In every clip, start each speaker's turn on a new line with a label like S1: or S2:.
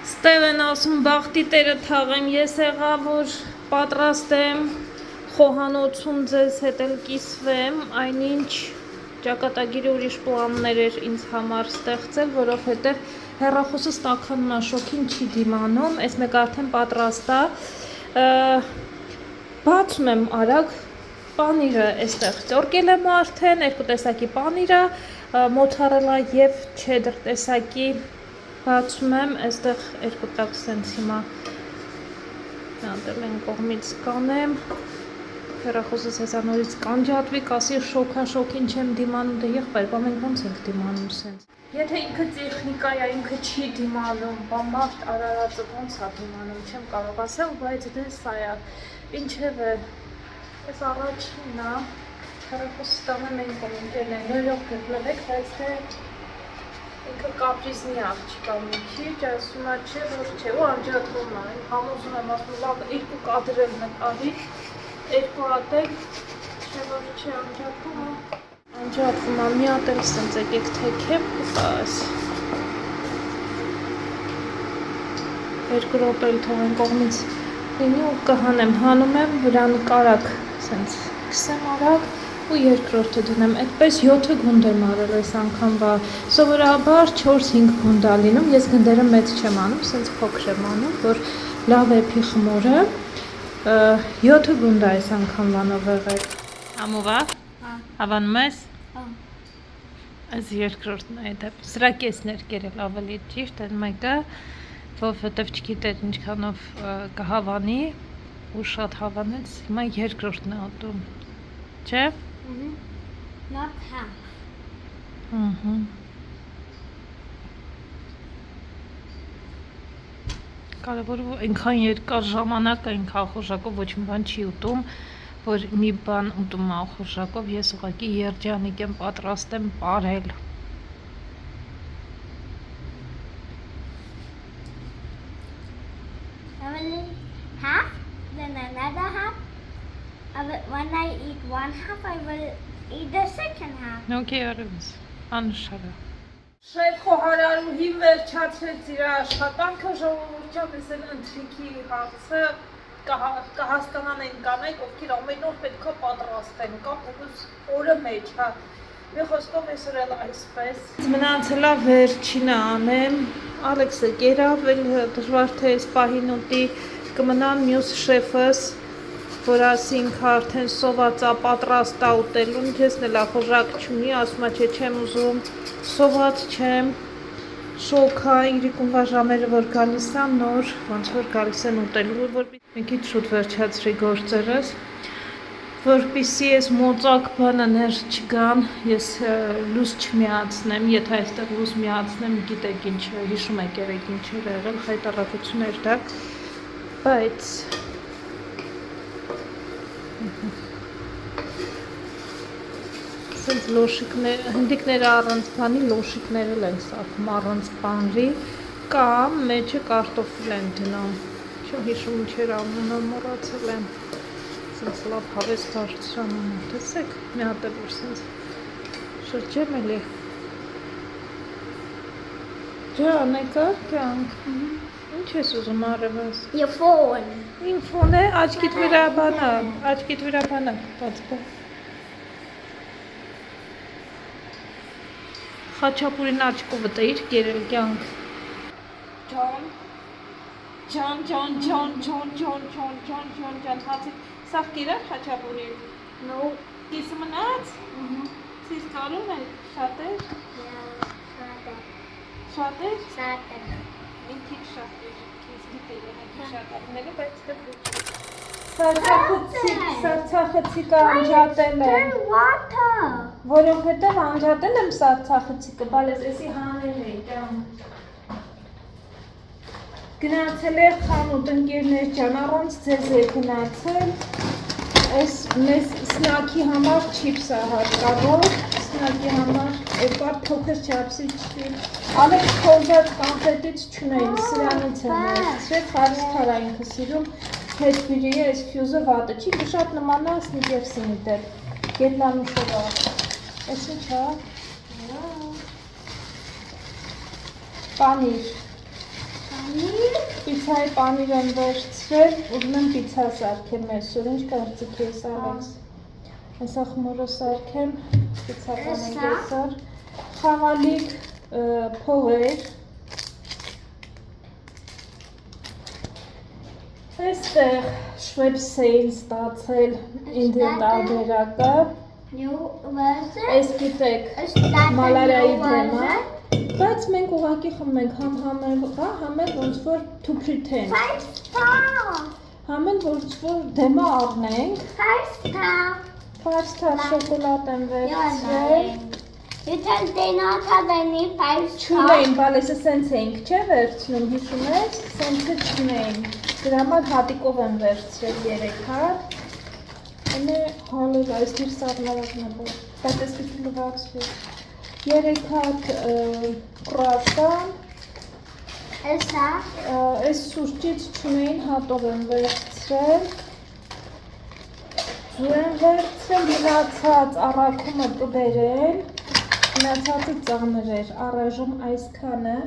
S1: Ստևեն ասում բախտի տերը թաղեմ, ես եղա, որ պատրաստեմ խոհանոցում ձեզ հետ էլ կիսվեմ, այնինչ ճակատագիրը ուրիշ պլաններ էր ինձ համար ստեղծել, որովհետև հեռախոսս տաքաննա շոքին չի դիմանում, այս մեկ արդեն պատրաստ է, բացում եմ արագ, պանիրը այստեղ ծորկել եմ արդեն, երկու տեսակի պանիրը, մոցարելա և չեդր տեսակի բացում եմ, այստեղ երկու տակ սենց հիմա նատել են կողմից կանեմ, հեռախոսս հեսանորից կանջատվի, կասի շոքին չեմ դիմանում, դե եղբայր, բա մենք ոնց ենք դիմանում սենց։ Եթե ինքը տեխնիկա է, ինքը չի դիմանում, բա մարդ արարածը ոնց է դիմանում, չեմ կարող ասել, բայց դե սա է, ինչև է, ես առաջինն է, հեռախոսս տանեմ են կոմենտերն են, նորյող գտնվեք, բայց դե ինքը կապրիզնի աղջիկա մի քիչ, ասում է չէ, որ չէ, ու անջատվում է, համոզում եմ, ասում լավ, երկու կադր էլ նկարի, երկու ատել, չէ, որ չէ, անջատվում է, մի ատել սենց եկեք թեքեմ, կտաս, երկու ռոպել թողեն կողմից լինի ու կհանեմ, հանում եմ, վրան կարակ սենց կսեմ արագ, ու երկրորդը դնեմ, այդպես 7 գունդ եմ արել այս անգամվա, սովորաբար 4-5 գունդ է լինում, ես գնդերը մեծ չեմ անում, սենց փոքր եմ անում, որ լավ էփի խմորը, 7 գունդ է այս անգամվանով եղել։ Ամուվա, հավանում ես? Այս երկրորդն է դա, սրա կեսներ կերել ավելի ճիշտ են մեկը, որովհետև չգիտեր ինչքանով կհավանի, ու շատ հավանեց, հիմա երկրորդն է ատում, չէ?
S2: Not half.
S1: Կարևորը այնքան երկար ժամանակ այնքան ախորժակով ոչ մի բան չի ուտում, որ մի բան ուտում ախորժակով, ես ուղղակի երջանիկ եմ պատրաստ եմ պարել։
S2: I will eat half, then another half. When I eat one half, I will eat the second half.
S1: Okay, արևս, անշարը։ Շեֆ խոհարարուհին վերջացրեց իր աշխատանքը, ժողովուրդ ես էլ ընթրիքի հարցը կհասկանան այն կանայք, ովքեր ամեն օր պետք է պատրաստեն, կամ թեկուզ օրը մեջ, հա։ Մի խոսքով այսօր էլ այսպես։ Մնացելա վերջինը անեմ, Ալեքսը կերավ, էլ դժվար թե այս պահին ուտի, կմնան մյուս շեֆս, որ ասինք արդեն սոված է պատրաստ է ուտելուն, քեզն էլ ախորժակ չունի, ասում է չէ չեմ ուզում, սոված չեմ, շոքա իրիկունվա ժամերը որ գալիս է նոր, ոնց որ գալիս են ուտելու, որպեսզի մի քիչ շուտ վերջացրի գործերս, որպեսզի ես մոծակ բանը ներ չգան, ես լույս չմիացնեմ, եթե այստեղ լույս միացնեմ, գիտեք ինչ, հիշում եք երեք ինչ էր եղել, խայտառակություն էր դա, բայց սենց լոշիկներ, հնդիկները առանց բանի լոշիկներ էլ են սարքում առանց պանրի կամ մեջը կարտոֆիլ են դնում, չեմ հիշում ինչեր անունը մոռացել եմ, սենց լավ հավես բարձրանում, տեսեք, մի հատ է որ սենց շրջեմ էլի, ջան եկա, կյանք, ինչ ես ուզում արևս,
S2: Your phone.
S1: իմ ֆոն է, աչքիդ վրա բանա, կպած բա, խաչապուրին աչկովը տեիր կերել կյանք, ջան, հացիկ, սաղ կերար խաչապուրին,
S2: No.
S1: կիսը մնաց, սիս կարում է, շատ էր,
S2: Yeah,
S1: շատ էր,
S2: Saturday.
S1: Ինչ շատ էր, ես գիտեի եղակի շատ ակները, բայց դպուչ։ Սարցախցիկը անջատել եմ,
S2: Water.
S1: որովհետև անջատել եմ սարցախցիկը, բալես էսի հանել էի, գնացել է խանութ ընկերներ ջան, առանց ձեզ է գնացել, այս մեզ սնաքի համար չիպս է հարկավոր, սնաքի համար երկար փոքր չափսի չտի, Ալեքս խոզած կանֆետից չունեին, սրանից եմ ներցրել, խարիսթար այնքը սիրում, հետբիրի է, այս ֆյուզը վատը չի, շատ նման է սնիգևսինի դեր, գետնանուշով է, այս ինչ է, պանիր, Պիցայի պանիր եմ վերցրել, ուզում եմ պիցա սարքեմ այսօր, ինչ կարծիք ես Ալեքս։ Հեսա խմորը սարքեմ, պիցա կանենք այսօր։ Խաղալիք փողեր։ Այստեղ Շվեպսեին ստացել ինդիան տարբերակը։ Այս գիտեք մալարիայի դեմ է, բայց մենք ուղղակի խմենք համ ոնց որ to pretend։ Համ էլ ոնց որ դեմը առնենք։ 5 star շոկոլադ եմ վերցրել։
S2: You they not have any 5
S1: Չունեին,
S2: stars.
S1: բալեսը սենց էինք չէ վերցնում, հիշում ես, սենցը չունեին։ Դրա համար հատիկով եմ վերցրել 3 հատ։ Այնե հալել այս դիր սարնարակն է որ, բայց ես պիտի լվացվի։ 3 հատ կրասան, այս սուրճից չունեին հատով եմ վերցրել։ Ձու եմ վերցրել, մնացած առաքումը կբերել, մնացածը ծանր էր, առայժմ այսքանը,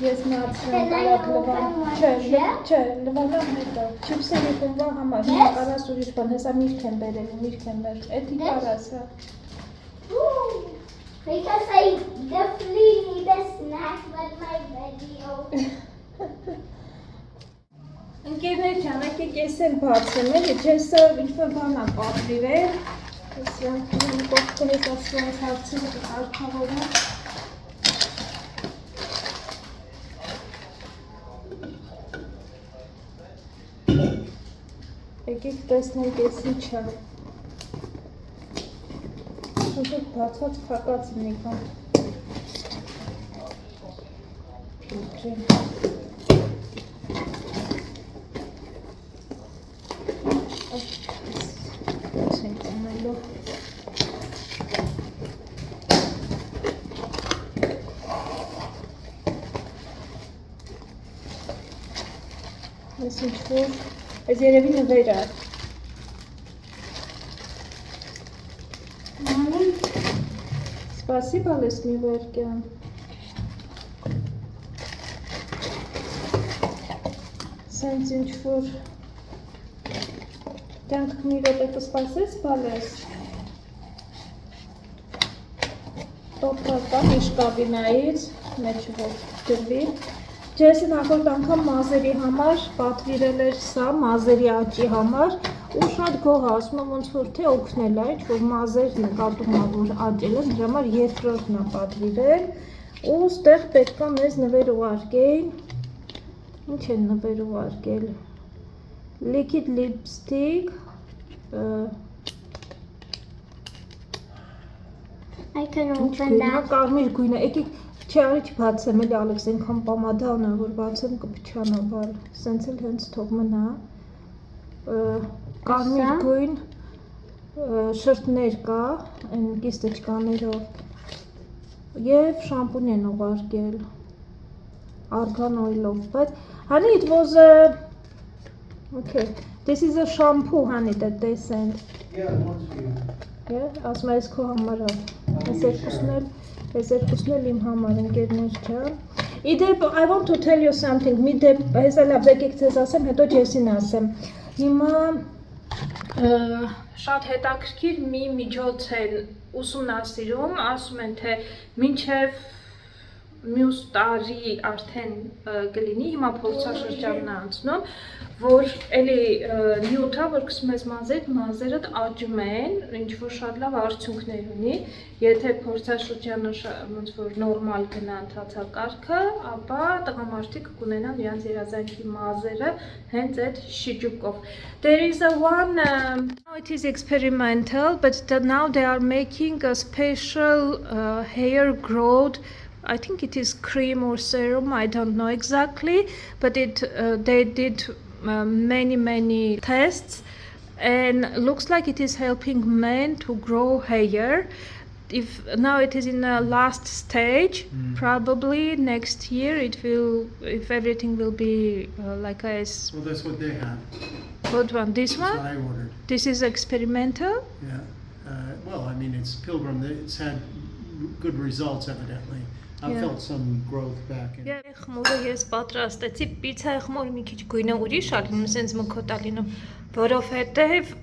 S1: ես մնացրել կարակ լվան, չէ, լվանամ հետո, չիպսերի խումվա համար, հիմա կարաս ուրիշ բան, հեսա միրք եմ բերել, միրք եմ վերջ, էդի կարաս, հա։
S2: Because I definitely need a snack with my video.
S1: Ընկերներ ջան, եկեք ես էլ բացեմ, էլի, ջեսը ինչ-որ բան ա պատվիրել, ես յանքին կողքը հեսացվում այս հարցին արքավորում։ Եկեք տեսնենք ես ինչ է։ Շուտ բացած փակած մի բան։ Փոքրին։ Ես ինչ-որ, այս երևի նվեր է։ Спасибо, Лес Миверкյան։ Սենց ինչ-որ, կյանք մի րոպե կսպասես, բալես։ Տոպը կա միշկավինայից, մեջ որ գրվի։ Ջեսը նախորդ անգամ մազերի համար պատվիրել էր սա, մազերի աճի համար, ու շատ գոհ ասում եմ ոնց որ թե օգնել է, ինչ-որ մազեր նկատում ա, որ աճել են, դրա համար երկրորդն ա պատվիրել, ու ստեղ պետք է մեզ նվեր ուղարկեին, ինչ են նվեր ուղարկել, liquid lipstick,
S2: I can open that.
S1: կարմիր գույնը, եկեք Չի արի չբացեմ, էլի Ալեքս ենքան պամադա ունա, որ բացեմ կպչանա բալ, սենց էլ հենց թող մնա, կարմիր գույն շրտներ կա, են կիստեչկաներով, և շամպուն են ուղարկել, argan oil-ով, բայց, honey, it was okay, this is a shampoo, honey, that they sent.
S3: Yeah, one's for you.
S1: Yeah, ասում ես քո համար, ես երկուսն էլ իմ համար ընկերներ ջան։ Իդեպ, I want to tell you something, մի դեպ, հեսա լավ եկեք ձեզ ասեմ, հետո Ջեսին ասեմ։ Հիմա շատ հետաքրքիր մի միջոց են ուսումնասիրում, ասում են, թե մինչև մյուս տարի արդեն կլինի, հիմա փորձաշրջանն է անցնում, որ էլի նյութա, որ կսում ես մազերդ աճում են, ինչ-որ շատ լավ արդյունքներ ունի, եթե փորձաշրջանը ոնց որ նորմալ գնա ընթացակարգը, ապա տղամարդիկ կունենան իրենց երազանքի մազերը հենց այդ շիճուկով։ There is a one, it is experimental, but now they are making a special hair growth. I think it is cream or serum, I don't know exactly, but they did many tests and looks like it is helping men to grow hair. If now it is in the last stage, probably next year it will, if everything will be like as.
S3: Well, that's what they have.
S1: What one? This
S3: That's
S1: one?
S3: what I ordered.
S1: This is experimental.
S3: Yeah. Well, I mean, it's Pilgrim. It's had good results, evidently. I felt some growth back in.
S1: Խմորը ես պատրաստեցի, պիցայի խմորը մի քիչ գույնը ուրիշ ա լինում, սենց մկոտ ա լինում, որովհետև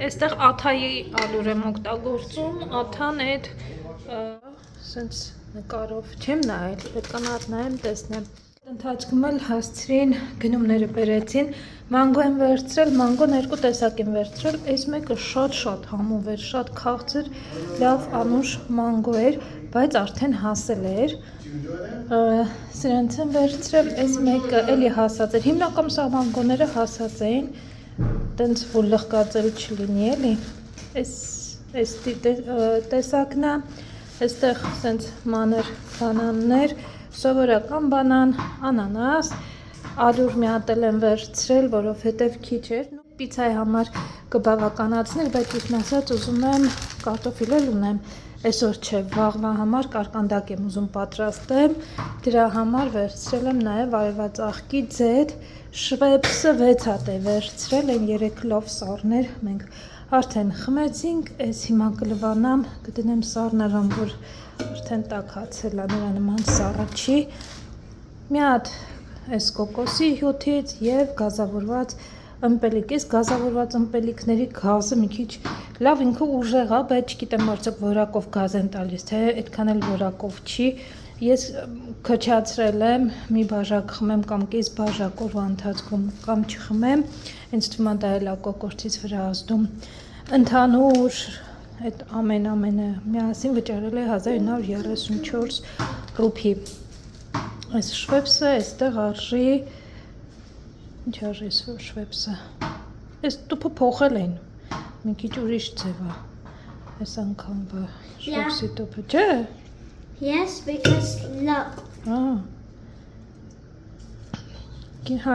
S1: այստեղ աթայի ալուր եմ օգտագործում, աթան այդ սենց նկարով չեմ նայել, պետք է նայեմ, տեսնեմ։ Ընթացքում էլ հասցրին, գնումները բերեցին, մանգո եմ վերցրել, մանգոն երկու տեսակ եմ վերցրել, այս մեկը շատ համով էր, շատ քաղցր, լավ անուշ մանգո էր, բայց արդեն հասել էր, սրանց եմ վերցրել, այս մեկը էլի հասած էր, հիմնական սա մանգոները հասած էին, տենց որ լղկածել չլինի էլի, այս տեսակն է, այստեղ սենց մանր բանաններ, սովորական բանան, անանաս, ալուր մի հատ եմ վերցրել, որովհետև քիչ էր, պիցայի համար կբավականացներ, բայց ինքն ասած ուզում եմ կարտոֆիլ էլ ունեմ, այսօր չէ, վաղվա համար կարկանդակ եմ ուզում պատրաստեմ, դրա համար վերցրել եմ նաև արևած աղկի ձետ, շվեպսը 6 հատ է վերցրել, այն 3 լով սառներ մենք արդեն խմեցինք, այս հիմա կլվանամ, կդնեմ սառնարան, որ արդեն տաքացել է, նրա նման սառը չի, մի հատ այս կոկոսի հյութից և գազավորված ըմպելիք, այս գազավորված ըմպելիքների գազը մի քիչ լավ ինքը ուժեղ է, բայց չգիտեմ արդյոք որակով գազ են տալիս, թե այդքան էլ որակով չի, ես քչացրել եմ, մի բաժակ խմեմ կամ կես բաժակ օրվա ընթացքում կամ չխմեմ, ինձ թվում է դա էլ է կոկորդից վրա ազդում, ընդհանուր այդ ամենը միասին վճարել է 1934 ռուփի, այս շվեպսը այստեղ արժի, ինչ արժի շվեպսը, այս տուփը փոխել են, մի քիչ ուրիշ ձև է, այս անգամ շվեպսի տուփը, չէ?
S2: Yes, because look.
S1: Հա,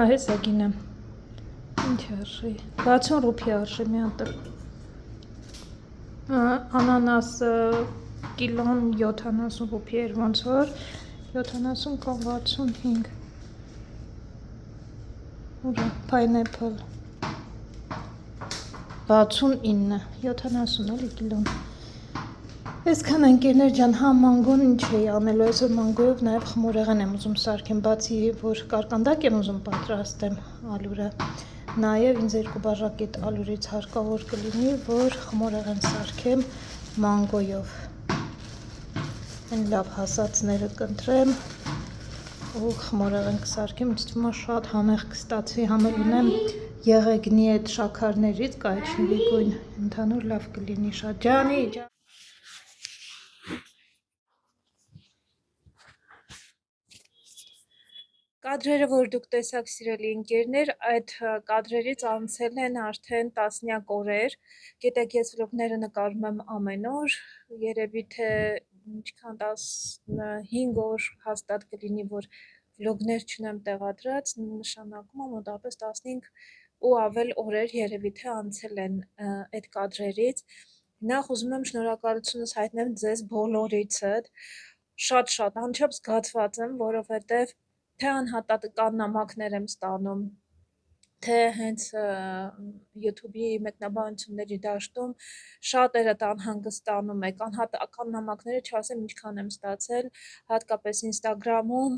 S1: հեսա գինը, ինչ արժի, 60 ռուփի արժի մի հատը, անանասը կիլոն 70 ռուփի էր ոնց որ, 70 կամ 65, ուրա, pineapple, 69, 70 էլի կիլոն, այսքան ընկերներ ջան, հա մանգոն ինչ էի անելու, այսօր մանգոյով նաև խմորեղեն եմ ուզում սարքեմ, բացի որ կարկանդակ եմ ուզում պատրաստեմ ալուրը, նաև ինձ 2 բաժակ այդ ալուրից հարկավոր կլինի, որ խմորեղեն սարքեմ մանգոյով, այն լավ հասածները կընտրեմ ու խմորեղեն կսարքեմ, ինձ թվում է շատ համեղ կստացվի, համել ունեմ եղեգնի այդ շաքարներից կայչնվի գույն, ընդհանուր լավ կլինի շատ, ջանի, Կադրերը, որ դուք տեսաք սիրելի ընկերներ, այդ կադրերից անցել են արդեն տասնյակ օրեր, գիտեք ես վլոգները նկարում եմ ամեն օր, երևի թե ինչքան 15 օր հաստատ կլինի, որ վլոգներ չունեմ տեղադրած, նշանակում է մոտավորապես 15 ու ավել օրեր երևի թե անցել են այդ կադրերից, նախ ուզում եմ շնորհակալությունս հայտնեմ ձեզ բոլորիցդ, շատ անչափ զգացված եմ, որովհետև թե անհատական նամակներ եմ ստանում, թե հենց YouTube-ի մեկնաբանությունների դաշտում շատերդ անհանգստանում եք, անհատական նամակները չասեմ ինչքան եմ ստացել, հատկապես Instagram-ում,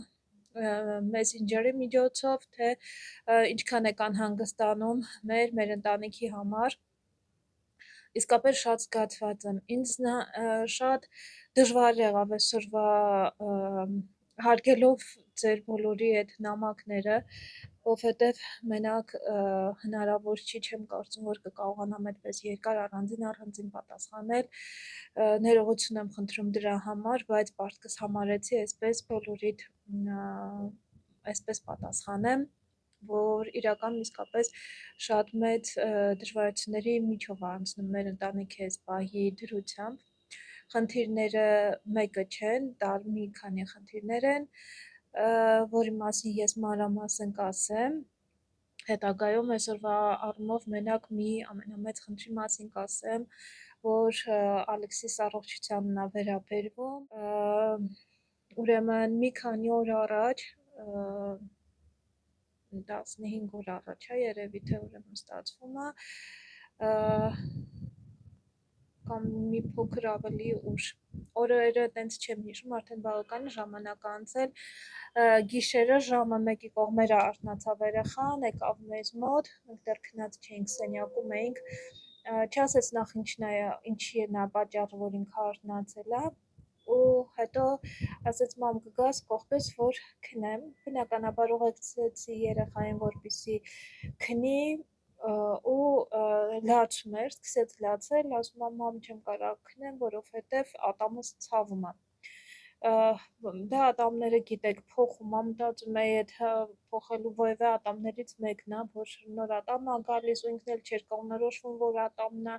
S1: Messenger-ի միջոցով, թե ինչքան եք անհանգստանում մեր ընտանիքի համար, իսկապես շատ զգացված եմ, ինձ շատ դժվար եղավ այսօրվա հարգելով ձեր բոլորի այդ նամակները, որովհետև մենակ հնարավոր չի, չեմ կարծում, որ կկարողանամ այդպես երկար առանձին պատասխանել, ներողություն եմ խնդրում դրա համար, բայց պարտքս համարեցի այսպես բոլորիդ այսպես պատասխանեմ, որ իրական իսկապես շատ մեծ դժվարությունների միջով անցնում մեր ընտանիքի այս պահի դրությամբ, խնդիրները մեկը չեն, մի քանի խնդիրներ են, որի մասին ես մանրամասն կասեմ, հետագայում այսօրվա առումով մենակ մի ամենամեծ խնդրի մասին կասեմ, որ Ալեքսիս առողջությանն է վերաբերվում, ուրեմն մի քանի օր առաջ, 15 օր առաջ երևի թե ուրեմն ստացվում է, կամ մի փոքր ավելի ուշ։ Օրերը տենց չեմ հիշում, արդեն բավական ժամանակ անցել, գիշերը ժամը 1-ի կողմերը արթնացավ երեխան, եկավ մեզ մոտ, մենք դեռ քնած չէինք, սենյակում էինք, չասեց նախ ինչի է նա պատճառը, որ ինքը արթնացել է, ու հետո ասեց մամ կգաս կողքից, որ քնեմ, բնականաբար ուղեկցեցի երեխային, որպեսզի քնի, ու լացում էր, սկսեց լացել, ասում եմ մամ չեմ կարող քնեմ, որովհետև ատամս ցավում է։ Դա ատամները գիտեք փոխում, մտածում էի եթե փոխելու որևէ ատամներից մեկն է, որ նոր ատամ է գալիս ու ինքն էլ չէր կողմնորոշվում, որ ատամն է,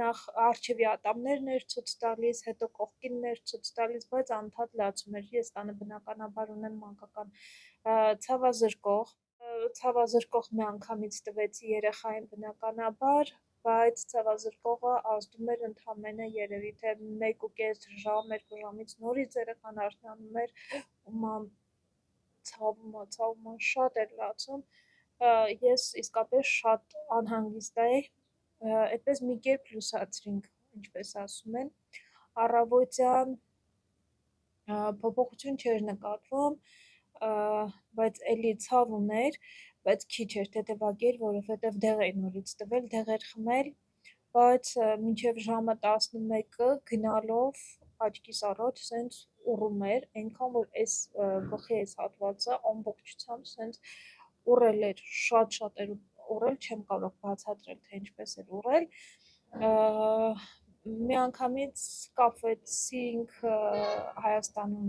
S1: նախ առջևի ատամներն էր ցույց տալիս, հետո կողքինն էր ցույց տալիս, բայց անդադ լացում էր։ Ես տանը բնականաբար ունեմ մանկական ցավազրկող մի անգամից տվեցի երեխային բնականաբար, բայց ցավազրկողը ազդում էր ընդամենը երևի թե 1.5 ժամ, 2 ժամից նորից երեխան արթնանում էր ու մամ ցավում, շատ էր լացում, ես իսկապես շատ անհանգիստ էի, այդպես մի կերպ լուսացրինք, ինչպես ասում են, առավոտյան փոփոխություն չէր նկատվում, բայց էլի ցավ ուներ, բայց քիչ էր թեթևակի էր, որովհետև դեղ էի նորից տվել, դեղ էր խմել, բայց մինչև ժամը 11-ը գնալով աչքիս առաջ սենց ուռում էր, այնքան որ այս գլխի այս հատվածը ամբողջությամբ սենց ուռել էր, շատ էր ուռել, չեմ կարող բացատրել, թե ինչպես էր ուռել, միանգամից կապվեցինք Հայաստանում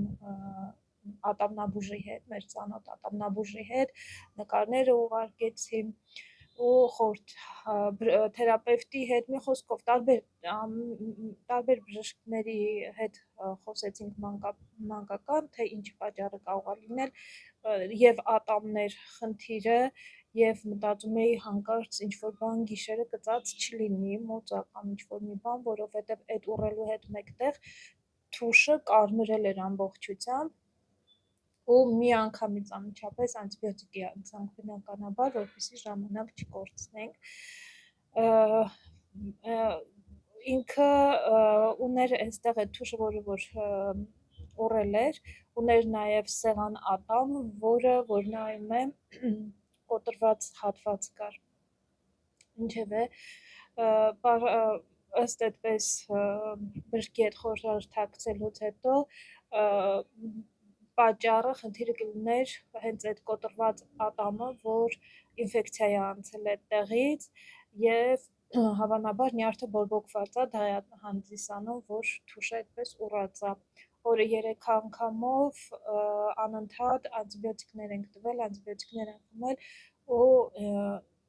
S1: ատամնաբուժի հետ, մեր ծանոթ ատամնաբուժի հետ, նկարները ուղարկեցի ու թերապևտի հետ, մի խոսքով տարբեր բժիշկների հետ խոսեցինք մանկական, թե ինչ պատճառը կարող է լինել, և ատամներ խնդիրը, և մտածում էի հանկարծ ինչ-որ բան գիշերը կծած չլինի, մոծա կամ ինչ-որ մի բան, որովհետև այդ ուռելու հետ մեկտեղ թուշը կարմրել էր ամբողջությամբ ու միանգամից անմիջապես անտիբիոտիկի անցանք բնականաբար, որպեսզի ժամանակ չկորցնենք, ինքը ուներ այստեղ այդ թուշը, որը որ ուռել էր, ուներ նաև սեղան ատամ, որը որ նայում եմ կոտրված հատված կար, ինչևէ, ըստ այդպես բժշկի հետ խորհրդակցելուց հետո պատճառը, խնդիրը կլիներ հենց այդ կոտրված ատամը, որ ինֆեկցիա է անցել այդտեղից և հավանաբար նյարդը բորբոքված է, դա է հանդիսանում, որ թուշը այդպես ուռած է, օրը 3 անգամով անընդհատ անտիբիոտիկներ ենք տվել, անտիբիոտիկներ ենք խմել ու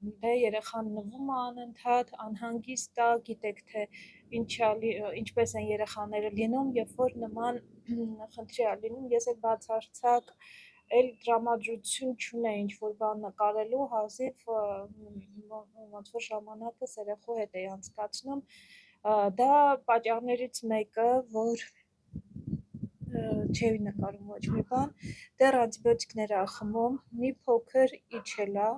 S1: երեխան նվում է անընդհատ, անհանգիստ է, գիտեք թե ինչպես են երեխաները լինում, երբ որ նման խնդրի է լինում, ես էլ բացարձակ էլ տրամադրություն չունեի ինչ-որ բան նկարելու, հազիվ ոնց որ ժամանակս երեխու հետ էի անցկացնում, դա պատճառներից մեկը, որ չէի նկարում ոչ մի բան, դեռ անտիբիոտիկներ ա խմում, մի փոքր իջել ա,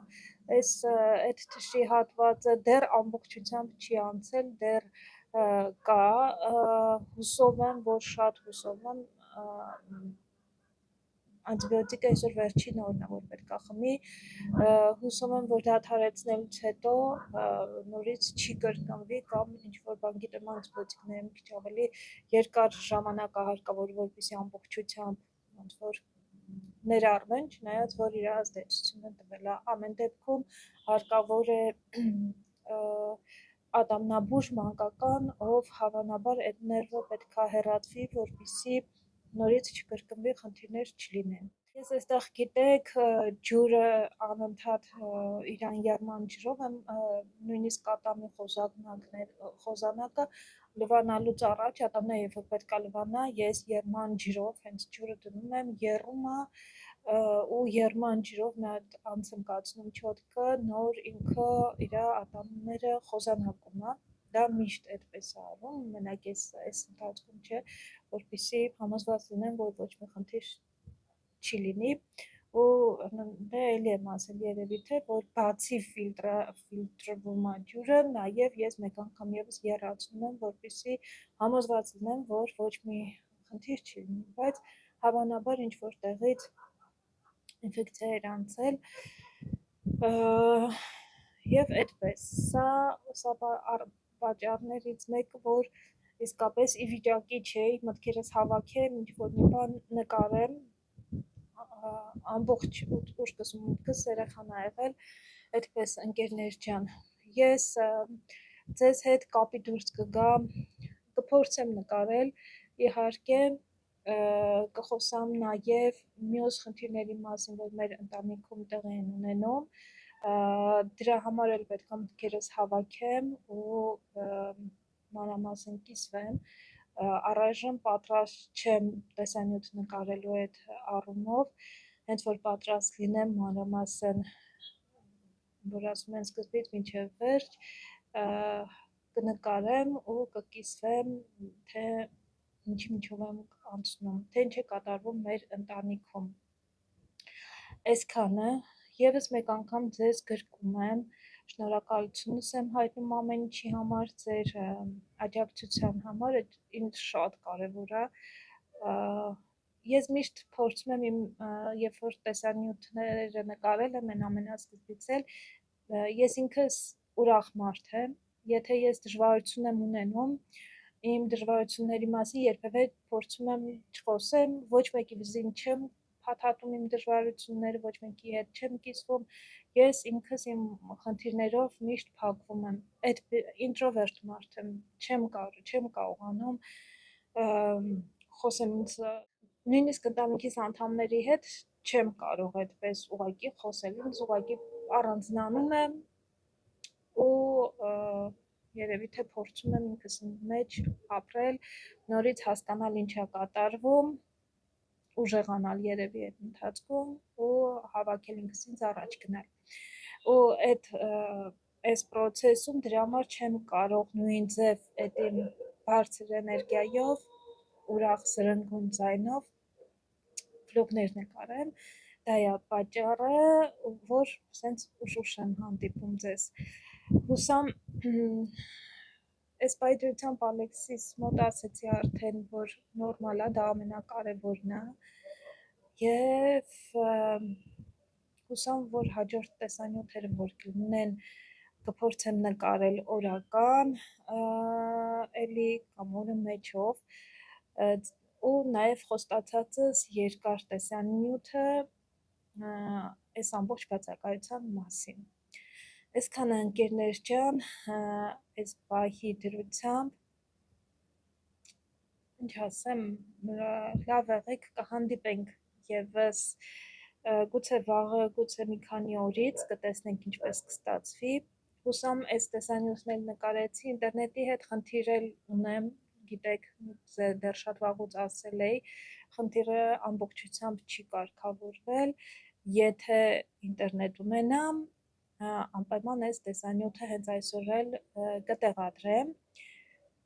S1: այդ թշի հատվածը դեռ ամբողջությամբ չի անցել, դեռ կա, հուսով եմ, որ շատ հուսով եմ, անտիբիոտիկը այսօր վերջին օրն է, որ պետք է խմի, հուսով եմ, որ դադարեցնելուց հետո նորից չի կրկնվի կամ ինչ-որ բան, գիտեմ անտիբիոտիկները մի քիչ ավելի երկար ժամանակ է հարկավոր, որպեսզի ամբողջությամբ ոնց որ ներառվեն, չնայած որ իր ազդեցությունը տվել է, ամեն դեպքում հարկավոր է ատամնաբուժ մանկական, ով հավանաբար այդ ներվը պետք է հեռացվի, որպեսզի նորից չկրկնվի, խնդիրներ չլինեն։ Ես այստեղ գիտեք ջուրը անընդհատ իրան եռման ջրով եմ, նույնիսկ ատամի խոզանակը լվանալուց առաջ, ատամները երբ որ պետք է լվանա, ես եռման ջրով, հենց ջուրը դնում եմ, եռում է ու եռման ջրով մի հատ անց եմ կացնում չոտքը, նոր ինքը իր ատամները խոզանակում է, դա միշտ այդպես է արվում, մենակ այս ընթացքում չէ, որպեսզի համոզված լինեմ, որ ոչ մի խնդիր չի լինի ու դե էլ կարելի եմ ասել երևի թե որ բացի ֆիլտրվում է ջուրը, նաև ես մեկ անգամ եւս եռացնում եմ, որպեսզի համոզված լինեմ, որ ոչ մի խնդիր չի լինի, բայց հավանաբար ինչ որ տեղից ինֆեկցիա էր անցել եւ այդպես սա պատճառներից մեկը, որ իսկապես ի վիճակի չէի մտքերս հավաքեմ, ինչ որ մի բան նկարեմ, ամբողջ ուշքս ու միտքս երեխան ա եղել, այդպես ընկերներ ջան, ես ձեզ հետ կապի դուրս կգամ, կփորձեմ նկարել, իհարկե կխոսամ նաև մյուս խնդիրների մասին, որ մեր ընտանիքում տեղի են ունենում, դրա համար էլ պետք է մտքերս հավաքեմ ու մանրամասն կիսվեմ, առայժմ պատրաստ չեմ տեսանյութ նկարելու այդ առումով, հենց որ պատրաստ լինեմ մանրամասն, որ ասում են սկզբից մինչև վերջ, կնկարեմ ու կկիսվեմ, թե ինչի միջով եմ անցնում, թե ինչ է կատարվում մեր ընտանիքում։ Այսքանը, եւս մեկ անգամ ձեզ գրկում եմ, շնորհակալությունս եմ հայտնում ամեն ինչի համար, ձեր աջակցության համար, ինձ շատ կարևոր է։ Ես միշտ փորձում եմ երբ որ տեսանյութները նկարել եմ ամենասկզբից էլ, ես ինքս ուրախ մարդ եմ, եթե ես դժվարություն եմ ունենում, իմ դժվարությունների մասին երբևէ փորձում եմ չխոսեմ, ոչ մեկի վզին չեմ փաթաթում իմ դժվարությունները, ոչ մեկի հետ չեմ կիսվում, ես ինքս իմ խնդիրներով միշտ փակվում եմ, այդ ինտրովերտ մարդ եմ, չեմ կարողանում խոսեմ ինձ, նույնիսկ ընտանիքիս անդամների հետ չեմ կարող այդպես ուղղակի խոսել, ինձ ուղղակի առանձնանում եմ ու երևի թե փորձում եմ ինքս մեջ ապրել, նորից հասկանալ ինչ է կատարվում, ուժեղանալ երևի այդ ընթացքում ու հավաքել ինքս ինձ առաջ գնալ։ Ու այս process-ում դրա համար չեմ կարող նույն ձև այդ իմ բարձր էներգիայով, ուրախ սրընգուն ձայնով վլոգներ նկարեմ, դա է պատճառը, որ սենց ուշ եմ հանդիպում ձեզ։ Հուսամ այս պայծրությամբ Ալեքսիս մոտ ասեցի արդեն, որ նորմալ է, դա ամենակարևորն է եւ հուսամ, որ հաջորդ տեսանյութերը, որ կլինեն, կփորձեմ նկարել օրական, էլի կամ օրը մեջով ու նաև խոստացածս երկար տեսանյութը այս ամբողջ բացակայության մասին։ Այսքանը ընկերներ ջան, այս պահի դրությամբ, ինչ ասեմ, լավ եղեք, կհանդիպենք եւս գուցե վաղը, գուցե մի քանի օրից, կտեսնենք ինչպես կստացվի։ Հուսամ այս տեսանյութն նկարեցի, ինտերնետի հետ խնդիր էլ ունեմ, գիտեք, դեռ շատ վաղուց ասել էի, խնդիրը ամբողջությամբ չի կարգավորվել, եթե ինտերնետ ունենամ, անպայման այս տեսանյութը հենց այսօր էլ կտեղադրեմ,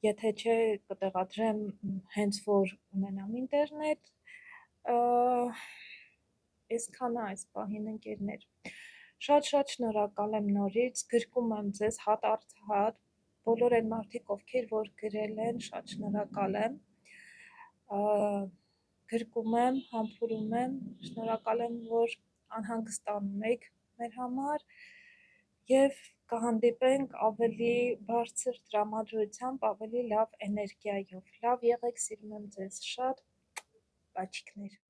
S1: եթե չէ կտեղադրեմ հենց որ ունենամ ինտերնետ, այսքանը այս պահին ընկերներ, շատ շնորհակալ եմ նորից, գրկում եմ ձեզ հատ առ հատ, բոլոր այն մարդիկ, ովքեր որ գրել են, շատ շնորհակալ եմ, գրկում եմ, համբուրում եմ, շնորհակալ եմ, որ անհանգստանում եք մեր համար եւ կհանդիպենք ավելի բարձր տրամադրությամբ, ավելի լավ էներգիայով, լավ եղեք, սիրում եմ ձեզ շատ, բաչիկներ։